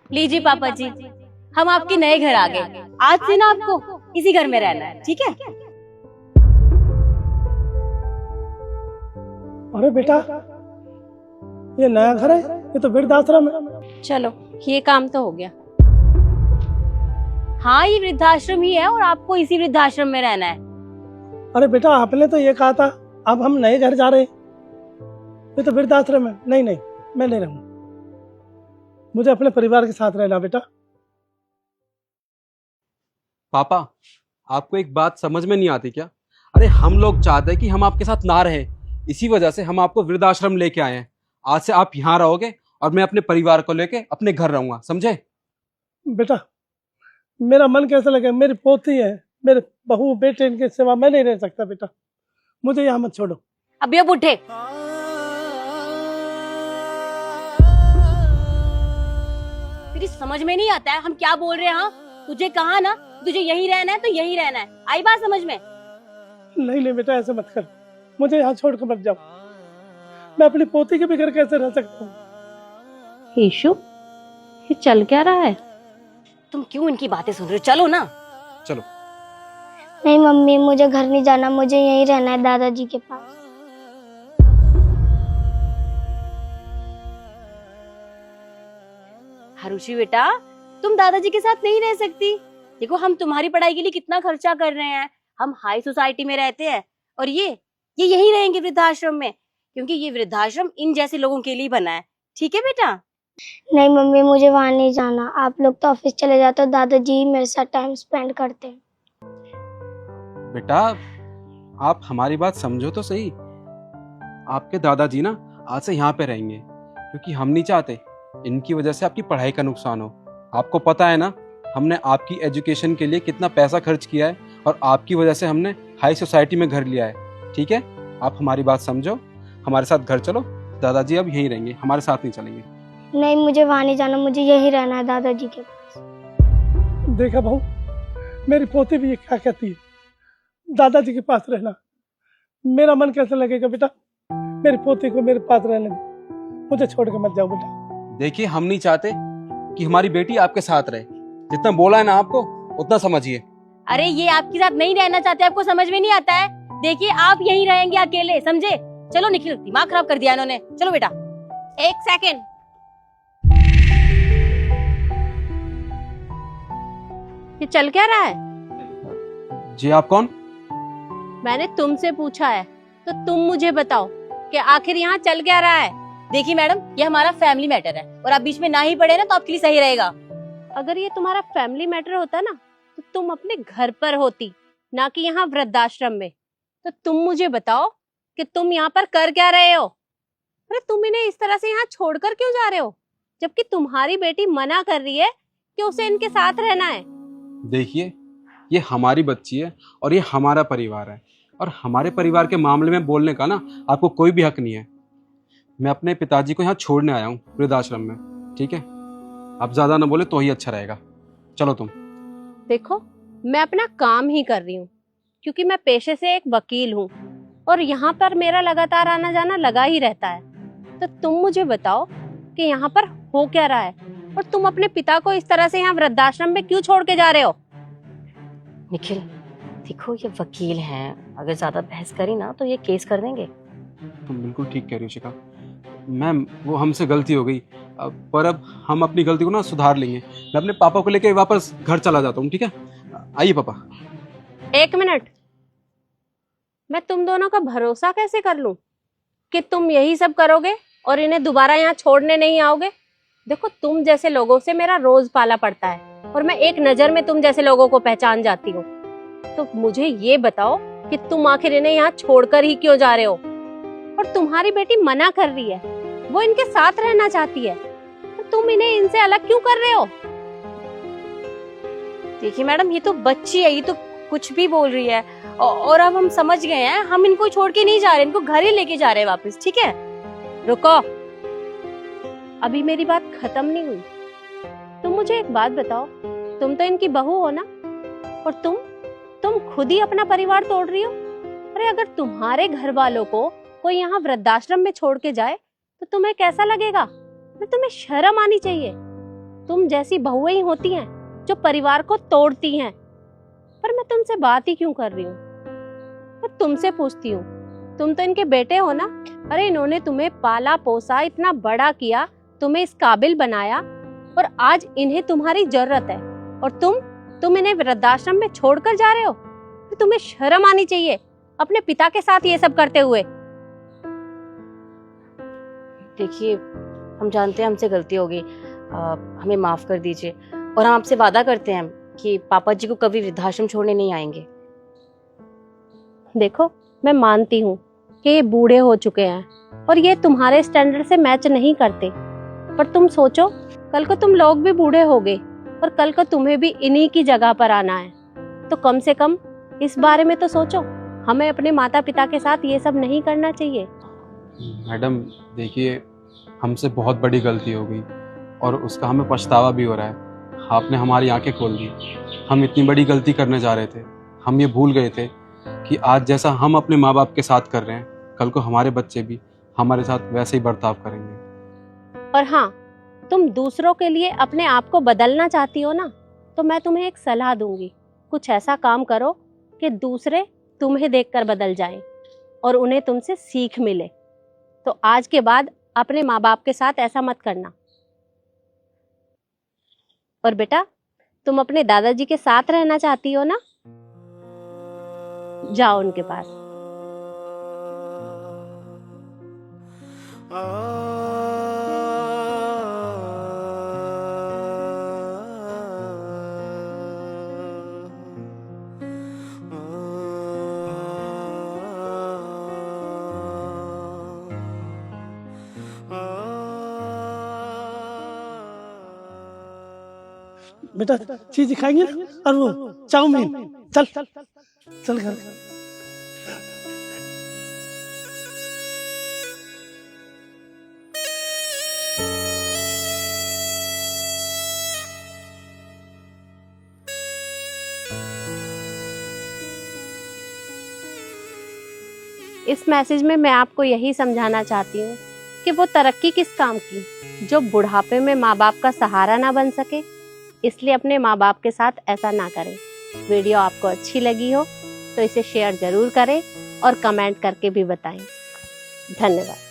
लीजिए पापा जी, हम आपके नए घर आ गए। आज से ना आपको इसी घर में रहना है, ठीक है? अरे बेटा, ये नया घर है, ये तो वृद्धाश्रम है। चलो, ये काम तो हो गया। हाँ, ये वृद्धाश्रम ही है और आपको इसी वृद्धाश्रम में रहना है। अरे बेटा, आपने तो ये कहा था अब हम नए घर जा रहे हैं। ये तो वृद्धाश्रम है। नहीं नहीं, मैं नहीं रहूंगा। मुझे अपने परिवार के साथ रहना बेटा। पापा, आपको एक बात समझ में नहीं आती क्या? अरे हम लोग चाहते हैं कि हम आपके साथ ना रहे, इसी वजह से हम आपको वृद्धाश्रम लेके आए हैं। आज से आप यहाँ रहोगे और मैं अपने परिवार को लेके अपने घर रहूंगा, समझे? बेटा, मेरा मन कैसा लगे, मेरी पोती है, मेरे बहू बेटे, इनके सिवा मैं नहीं रह सकता बेटा। मुझे यहाँ मत छोड़ो। अभी अब उठे। तेरी समझ में नहीं आता है हम क्या बोल रहे हैं? हाँ, तुझे कहा ना तुझे यहीं रहना है तो यहीं रहना है। आई बात समझ में? नहीं नहीं बेटा, ऐसे मत कर। मुझे यहाँ छोड़ कर मत जाओ। मैं अपनी पोती के बगैर कैसे रह सकता हूँ? ईशु, ये चल क्या रहा है? तुम क्यों इनकी बातें सुन रहे हो? चलो ना। चलो। नहीं मम्मी, मुझे घर नहीं जाना, मुझे यहीं रहना है दादाजी के पास। हरुषि बेटा, तुम दादाजी के साथ नहीं रह सकती। देखो, हम तुम्हारी पढ़ाई के लिए कितना खर्चा कर रहे हैं। हम हाई सोसाइटी में रहते हैं और ये यहीं रहेंगे वृद्धाश्रम में, क्योंकि ये वृद्धाश्रम इन जैसे लोगों के लिए बना है। ठीक है बेटा? नहीं मम्मी, मुझे वहां नहीं जाना। आप लोग तो ऑफिस चले जाते हो, दादाजी मेरे साथ टाइम स्पेंड करते हैं। बेटा, आप हमारी बात समझो तो सही। आपके दादाजी ना आज से यहाँ पे रहेंगे, क्योंकि हम नहीं चाहते इनकी वजह से आपकी पढ़ाई का नुकसान हो। आपको पता है ना, हमने आपकी एजुकेशन के लिए कितना पैसा खर्च किया है और आपकी वजह से हमने हाई सोसाइटी में घर लिया है। ठीक है, आप हमारी बात समझो, हमारे साथ घर चलो। दादाजी अब यहीं रहेंगे, हमारे साथ नहीं चलेंगे। नहीं, मुझे वहां नहीं जाना, मुझे यहीं रहना है दादाजी के पास। देखा बहू, मेरी पोती भी ये क्या कहती है, दादाजी के पास रहना। मेरा मन कैसे लगेगा बेटा? मेरी पोती को मेरे पास रहने दो, मुझे छोड़ के मत जाओ बेटा। देखिए, हम नहीं चाहते कि हमारी बेटी आपके साथ रहे। जितना बोला है ना आपको, उतना समझिए। अरे ये आपके साथ नहीं रहना चाहते, आपको समझ में नहीं आता है? देखिए, आप यहीं रहेंगे अकेले, समझे? चलो निखिल, दिमाग खराब कर दिया इन्होंने। चलो बेटा। एक सेकेंड। ये चल क्या रहा है? जी, आप कौन? मैंने तुमसे पूछा है तो तुम मुझे बताओ कि आखिर यहाँ चल क्या रहा है। देखिए मैडम, ये हमारा फैमिली मैटर है और आप बीच में ना ही पड़े ना तो आपके लिए सही रहेगा। अगर ये तुम्हारा फैमिली मैटर होता ना तो तुम अपने घर पर होती, ना कि यहाँ वृद्धाश्रम में। तो तुम मुझे बताओ कि तुम यहाँ पर कर क्या रहे हो? अरे तुम इन्हें इस तरह से यहाँ छोड़कर क्यों जा रहे हो, जबकि तुम्हारी बेटी मना कर रही है कि उसे इनके साथ रहना है। देखिए, ये हमारी बच्ची है और ये हमारा परिवार है, और हमारे परिवार के मामले में बोलने का ना आपको कोई भी हक नहीं है। मैं अपने पिताजी को यहाँ छोड़ने आया हूँ वृद्धाश्रम में। ठीक है, आप ज्यादा ना बोले तो ही अच्छा रहेगा। चलो तुम। देखो, मैं अपना काम ही कर रही हूँ, क्योंकि मैं पेशे से एक वकील हूँ और यहाँ पर मेरा लगातार आना जाना लगा ही रहता है। तो तुम मुझे बताओ कि यहाँ पर हो क्या रहा है और तुम अपने पिता को इस तरह से यहाँ वृद्धाश्रम में क्यों छोड़ के जा रहे हो? निखिल, देखो ये वकील हैं, अगर ज्यादा बहस करी ना तो ये केस कर देंगे। तुम बिल्कुल ठीक कह रही हो शिखा। मैम, वो हमसे गलती हो गई, पर अब हम अपनी गलती को ना सुधार लेंगे। मैं अपने पापा को लेकर वापस घर चला जाता हूँ। ठीक है, आइए पापा। एक मिनट, मैं तुम दोनों का भरोसा कैसे कर लूं कि तुम यही सब करोगे और इन्हें दोबारा यहाँ छोड़ने नहीं आओगे? देखो, तुम जैसे लोगों से मेरा रोज पाला पड़ता है और मैं एक नजर में तुम जैसे लोगों को पहचान जाती हूँ। तो मुझे ये बताओ कि तुम आखिर इन्हें यहाँ छोड़कर ही क्यों जा रहे हो? और तुम्हारी बेटी मना कर रही है, वो इनके साथ रहना चाहती है, तो तुम इन्हें इनसे अलग क्यों कर रहे हो? देखिए मैडम, ये तो बच्ची है, ये तो कुछ भी बोल रही है और अब हम समझ गए हैं, हम इनको छोड़ के नहीं जा रहे, इनको घर ही लेके जा रहे हैं वापस। ठीक है, रुको, अभी मेरी बात खत्म नहीं हुई। तुम मुझे एक बात बताओ, तुम तो इनकी बहू हो ना, और तुम खुद ही अपना परिवार तोड़ रही हो। अरे अगर तुम्हारे घर वालों को कोई यहाँ वृद्धाश्रम में छोड़ के जाए तो तुम्हें कैसा लगेगा? अरे तुम्हें शर्म आनी चाहिए। तुम जैसी बहुएं ही होती हैं जो परिवार को तोड़ती हैं। पर मैं तुमसे बात ही क्यों कर रही हूँ, पर तुमसे पूछती हूँ, तुम तो इनके बेटे हो ना। अरे इन्होंने तुम्हें पाला पोसा, इतना बड़ा किया, तुम्हें इस काबिल बनाया, और आज इन्हें तुम्हारी जरूरत है और तुम इन्हें वृद्धाश्रम में छोड़कर जा रहे हो। तो तुम्हें शर्म आनी चाहिए अपने पिता के साथ ये सब करते हुए। देखिए, हम जानते हैं हमसे गलती हो गई, हमें माफ कर दीजिए, और हम आपसे वादा करते हैं कि पापा जी को कभी वृद्धाश्रम छोड़ने नहीं आएंगे। देखो, मैं मानती हूँ कि ये बूढ़े हो चुके हैं और ये तुम्हारे स्टैंडर्ड से मैच नहीं करते, पर तुम सोचो, कल को तुम लोग भी बूढ़े होगे और कल को तुम्हें भी इन्हीं की जगह पर आना है। तो कम से कम इस बारे में तो सोचो। हमें अपने माता पिता के साथ ये सब नहीं करना चाहिए। मैडम देखिए, हमसे बहुत बड़ी गलती हो गई और उसका हमें पछतावा भी हो रहा है। आपने हमारी आंखें खोल दी। हम इतनी बड़ी गलती करने जा रहे थे, हम ये भूल गए थे कि आज जैसा हम अपने माँ बाप के साथ कर रहे हैं, कल को हमारे बच्चे भी हमारे साथ वैसे ही बर्ताव करेंगे। और हाँ, तुम दूसरों के लिए अपने आप को बदलना चाहती हो ना, तो मैं तुम्हें एक सलाह दूंगी। कुछ ऐसा काम करो कि दूसरे तुम्हें देखकर बदल जाएं और उन्हें तुमसे सीख मिले। तो आज के बाद अपने माँ बाप के साथ ऐसा मत करना। और बेटा, तुम अपने दादाजी के साथ रहना चाहती हो ना, जाओ उनके पास। बेटा चीज खाएंगे और वो चाउमीन। चल चल घर। इस मैसेज में मैं आपको यही समझाना चाहती हूँ कि वो तरक्की किस काम की जो बुढ़ापे में माँ बाप का सहारा ना बन सके। इसलिए अपने माँ बाप के साथ ऐसा ना करें। वीडियो आपको अच्छी लगी हो तो इसे शेयर जरूर करें और कमेंट करके भी बताएं। धन्यवाद।